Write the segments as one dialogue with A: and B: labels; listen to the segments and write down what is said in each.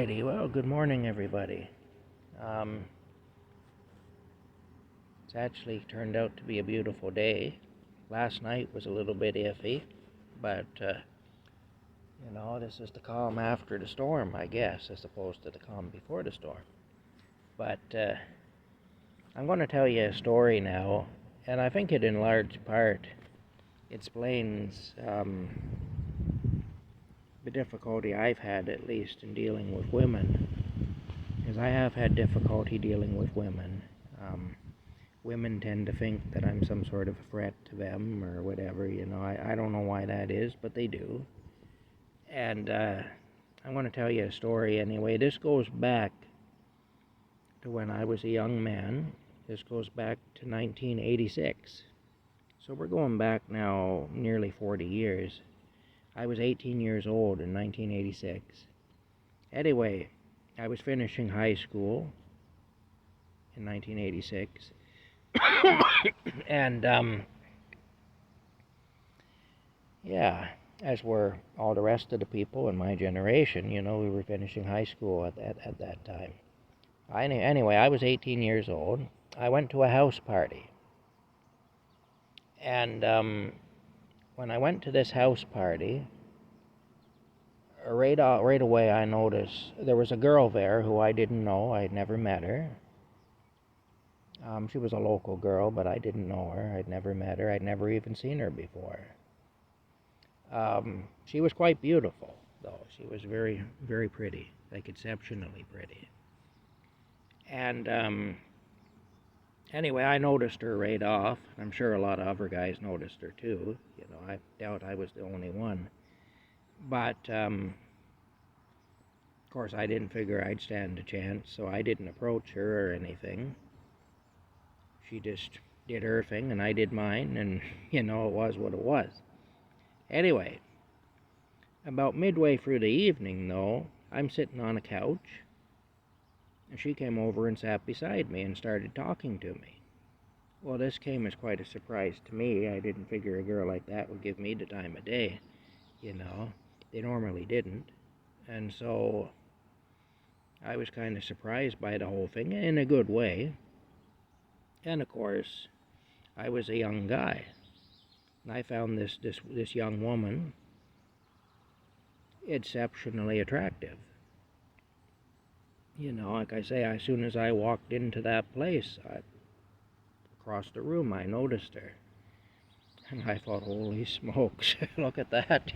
A: Alrighty, well, good morning, everybody. Um, it's actually turned out to be a beautiful day. Last night was a little bit iffy, but this is the calm after the storm, I guess, as opposed to the calm before the storm. But I'm going to tell you a story now, and I think it in large part explains the difficulty I've had, at least, in dealing with women, because I have had difficulty dealing with women. Women tend to think that I'm some sort of a threat to them or whatever, I don't know why that is, but they do. And I'm going to tell you a story anyway. This goes back to when I was a young man. This goes back to 1986. So we're going back now nearly 40 years. I was 18 years old in 1986. Anyway, I was finishing high school in 1986. And as were all the rest of the people in my generation, we were finishing high school at that time. Anyway, I was 18 years old. I went to a house party. And when I went to this house party, right away I noticed there was a girl there who I didn't know. I'd never met her. She was a local girl, but I didn't know her. I'd never met her. I'd never even seen her before. She was quite beautiful, though. She was very, very pretty, like exceptionally pretty. And anyway, I noticed her right off. I'm sure a lot of other guys noticed her too. I doubt I was the only one. But of course, I didn't figure I'd stand a chance, so I didn't approach her or anything. She just did her thing, and I did mine, and it was what it was. Anyway, about midway through the evening, though, I'm sitting on a couch, and she came over and sat beside me and started talking to me. Well, this came as quite a surprise to me. I didn't figure a girl like that would give me the time of day, They normally didn't. And so I was kind of surprised by the whole thing, in a good way. And of course, I was a young guy. And I found this young woman exceptionally attractive. Like I say, as soon as I walked into that place, across the room, I noticed her. And I thought, holy smokes, look at that,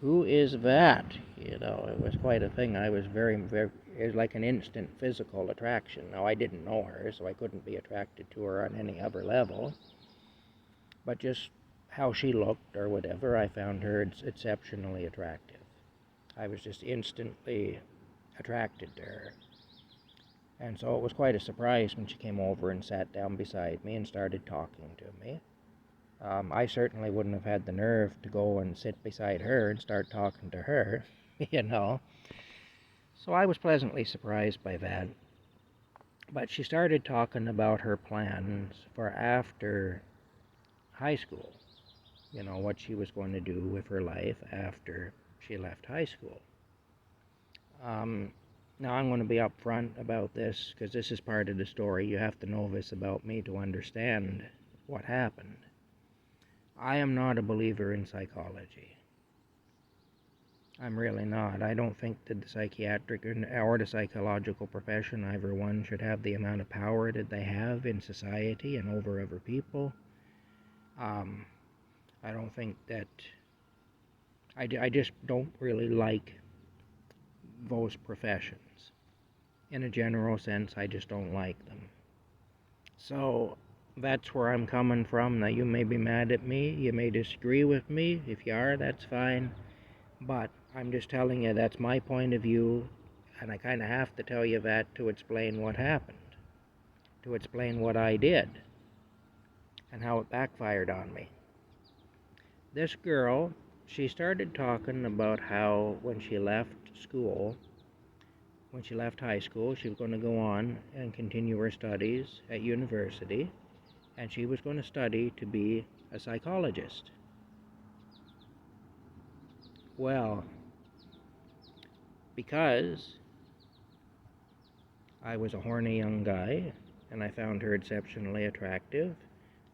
A: Who is that? It was quite a thing. I was very, very, it was like an instant physical attraction. Now, I didn't know her, so I couldn't be attracted to her on any other level. But just how she looked or whatever, I found her exceptionally attractive. I was just instantly attracted to her. And so it was quite a surprise when she came over and sat down beside me and started talking to me. I certainly wouldn't have had the nerve to go and sit beside her and start talking to her, So I was pleasantly surprised by that. But she started talking about her plans for after high school, what she was going to do with her life after she left high school. Now, I'm going to be upfront about this because this is part of the story. You have to know this about me to understand what happened. I am not a believer in psychology. I'm really not. I don't think that the psychiatric or the psychological profession, either one, should have the amount of power that they have in society and over other people. I don't think that... I just don't really like those professions. In a general sense, I just don't like them. So that's where I'm coming from. Now, you may be mad at me, you may disagree with me. If you are, that's fine. But I'm just telling you that's my point of view, and I kind of have to tell you that to explain what happened, to explain what I did, and how it backfired on me. This girl, she started talking about how when she left high school, she was going to go on and continue her studies at university, and she was going to study to be a psychologist. Well, because I was a horny young guy and I found her exceptionally attractive,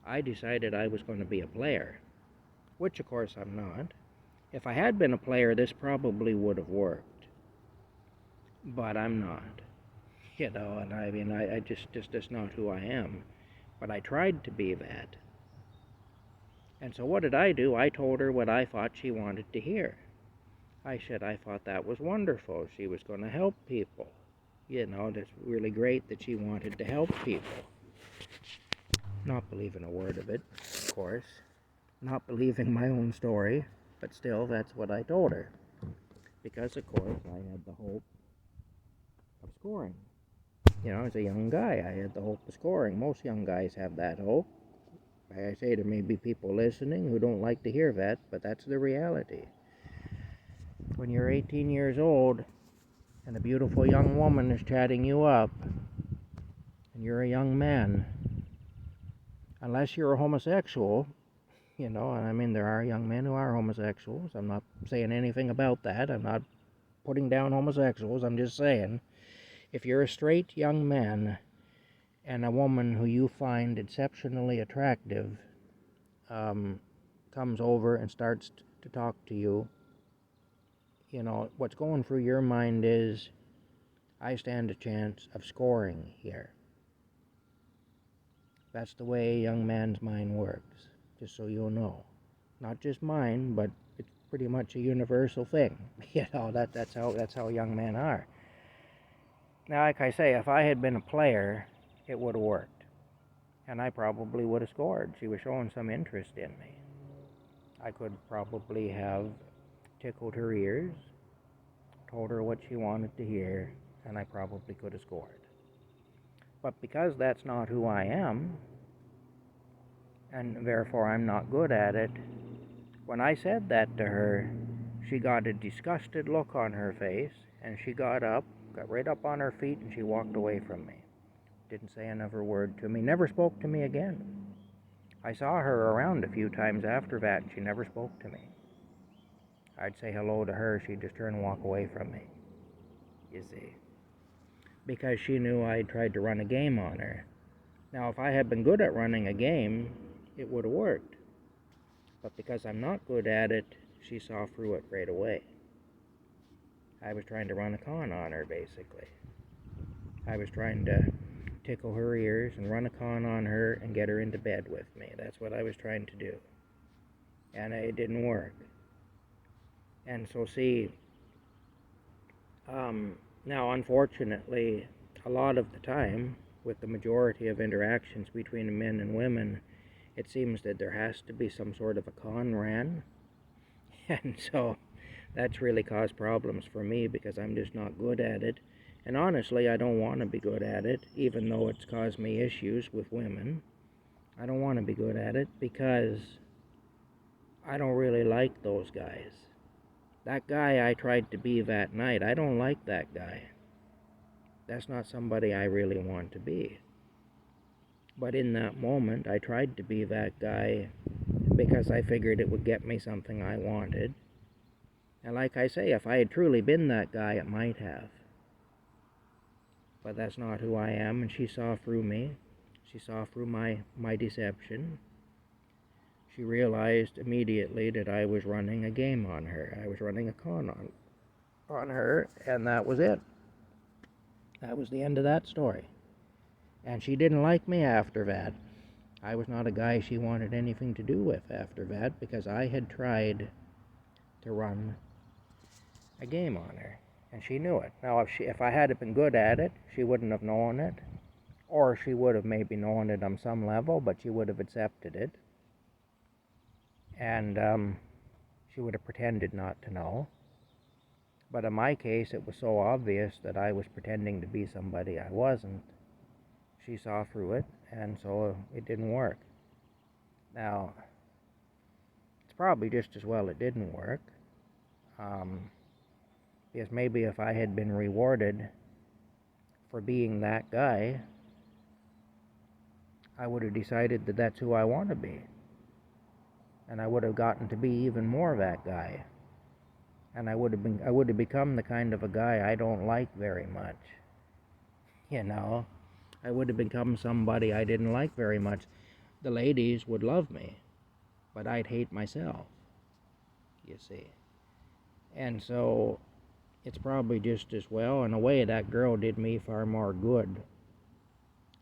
A: I decided I was going to be a player, which of course I'm not. If I had been a player, this probably would have worked, but I'm not. And I mean, I just that's not who I am. But I tried to be that. And so what did I do? I told her what I thought she wanted to hear. I said I thought that was wonderful. She was going to help people. That's really great that she wanted to help people. Not believing a word of it, of course. Not believing my own story, but still, that's what I told her. Because, of course, I had the hope of scoring. As a young guy, I had the hope of scoring. Most young guys have that hope. Like I say, there may be people listening who don't like to hear that, but that's the reality. When you're 18 years old and a beautiful young woman is chatting you up, and you're a young man, unless you're a homosexual, and I mean, there are young men who are homosexuals. I'm not saying anything about that. I'm not putting down homosexuals. I'm just saying, if you're a straight young man and a woman who you find exceptionally attractive comes over and starts to talk to you, what's going through your mind is, I stand a chance of scoring here. That's the way a young man's mind works, just so you'll know. Not just mine, but it's pretty much a universal thing. That's how young men are. Now, like I say, if I had been a player, it would have worked. And I probably would have scored. She was showing some interest in me. I could probably have tickled her ears, told her what she wanted to hear, and I probably could have scored. But because that's not who I am, and therefore I'm not good at it, when I said that to her, she got a disgusted look on her face, and she got right up on her feet, and she walked away from me. Didn't say another word to me, never spoke to me again. I saw her around a few times after that, and she never spoke to me. I'd say hello to her, she'd just turn and walk away from me, you see. Because she knew I tried to run a game on her. Now, if I had been good at running a game, it would have worked. But because I'm not good at it, she saw through it right away. I was trying to run a con on her, basically. I was trying to tickle her ears and run a con on her and get her into bed with me. That's what I was trying to do. And it didn't work. And so, see, now, unfortunately, a lot of the time, with the majority of interactions between men and women, it seems that there has to be some sort of a con ran. And so that's really caused problems for me because I'm just not good at it. And honestly, I don't want to be good at it, even though it's caused me issues with women. I don't want to be good at it because I don't really like those guys. That guy I tried to be that night, I don't like that guy. That's not somebody I really want to be. But in that moment, I tried to be that guy because I figured it would get me something I wanted. And like I say, if I had truly been that guy, it might have. But that's not who I am, and she saw through me. She saw through my deception. She realized immediately that I was running a game on her. I was running a con on her, and that was it. That was the end of that story. And she didn't like me after that. I was not a guy she wanted anything to do with after that because I had tried to run a game on her, and she knew it. Now, if I had been good at it, she wouldn't have known it, or she would have maybe known it on some level, but she would have accepted it, and she would have pretended not to know. But in my case, it was so obvious that I was pretending to be somebody I wasn't. She saw through it, and so it didn't work. Now, it's probably just as well it didn't work. Because maybe if I had been rewarded for being that guy, I would have decided that that's who I want to be. And I would have gotten to be even more that guy. And I would have become the kind of a guy I don't like very much. You know, I would have become somebody I didn't like very much. The ladies would love me, but I'd hate myself, you see. And so it's probably just as well. In a way, that girl did me far more good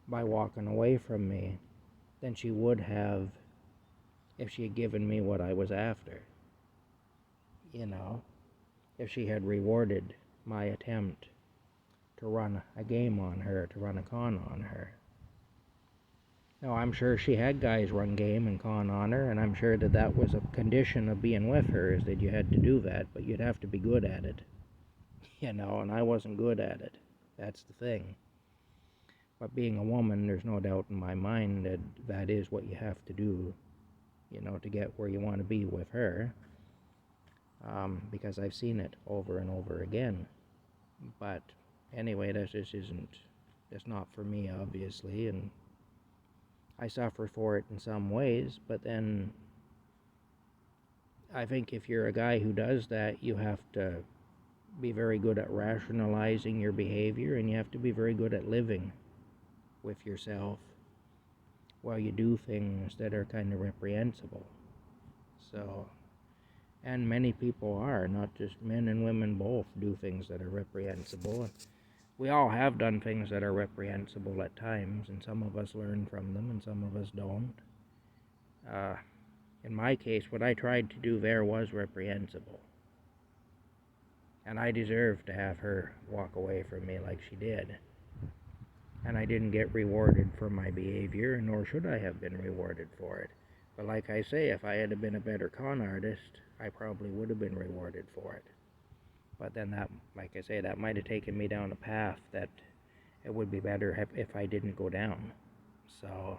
A: by walking away from me than she would have if she had given me what I was after. You know, if she had rewarded my attempt to run a game on her, to run a con on her. Now, I'm sure she had guys run game and con on her, and I'm sure that that was a condition of being with her, is that you had to do that, but you'd have to be good at it. You know, and I wasn't good at it. That's the thing. But being a woman, there's no doubt in my mind that that is what you have to do, you know, to get where you want to be with her. Because I've seen it over and over again. But anyway, that just that's not for me, obviously, and I suffer for it in some ways, but then I think if you're a guy who does that, you have to be very good at rationalizing your behavior, and you have to be very good at living with yourself while you do things that are kind of reprehensible. So, and many people are, not just men and women both do things that are reprehensible. We all have done things that are reprehensible at times, and some of us learn from them and some of us don't. In my case, what I tried to do there was reprehensible. And I deserved to have her walk away from me like she did. And I didn't get rewarded for my behavior, nor should I have been rewarded for it. But like I say, if I had been a better con artist, I probably would have been rewarded for it. But then that, like I say, that might have taken me down a path that it would be better if I didn't go down. So,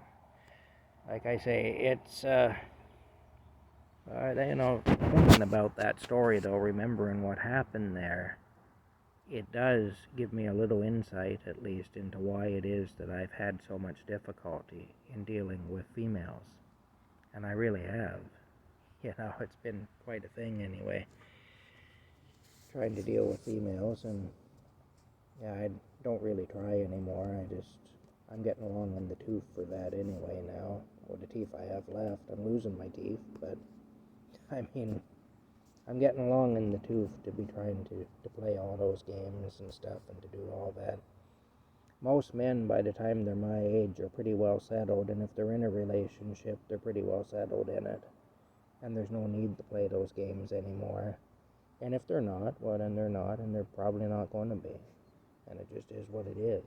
A: like I say, it's, you know, thinking about that story though, remembering what happened there, it does give me a little insight, at least, into why it is that I've had so much difficulty in dealing with females. And I really have. You know, it's been quite a thing anyway, trying to deal with females, and yeah, I don't really try anymore. I'm getting along in the tooth for that anyway now. With the teeth I have left, I'm losing my teeth, but I mean, I'm getting along in the tooth to be trying to play all those games and stuff and to do all that. Most men, by the time they're my age, are pretty well settled, and if they're in a relationship, they're pretty well settled in it. And there's no need to play those games anymore. And if they're not, well then they're not, and they're probably not going to be. And it just is what it is.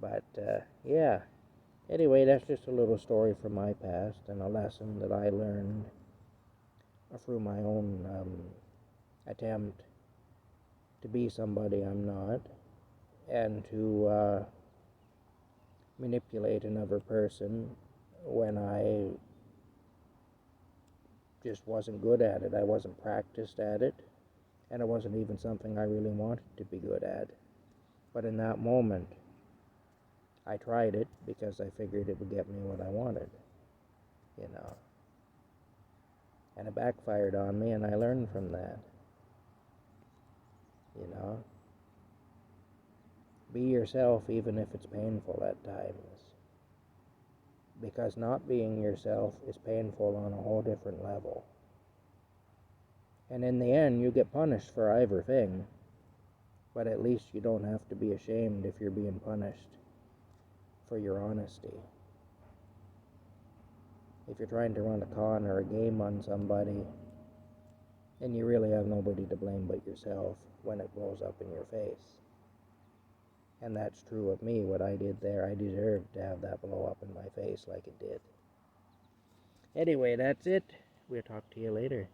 A: But, yeah. Anyway, that's just a little story from my past, and a lesson that I learned through my own attempt to be somebody I'm not, and to manipulate another person when I just wasn't good at it. I wasn't practiced at it, and it wasn't even something I really wanted to be good at. But in that moment, I tried it because I figured it would get me what I wanted, you know. And it backfired on me, and I learned from that, you know. Be yourself even if it's painful at times. Because not being yourself is painful on a whole different level. And in the end, you get punished for either thing, but at least you don't have to be ashamed if you're being punished for your honesty. If you're trying to run a con or a game on somebody, and you really have nobody to blame but yourself when it blows up in your face. And that's true of me. What I did there, I deserved to have that blow up in my face like it did. Anyway, that's it. We'll talk to you later.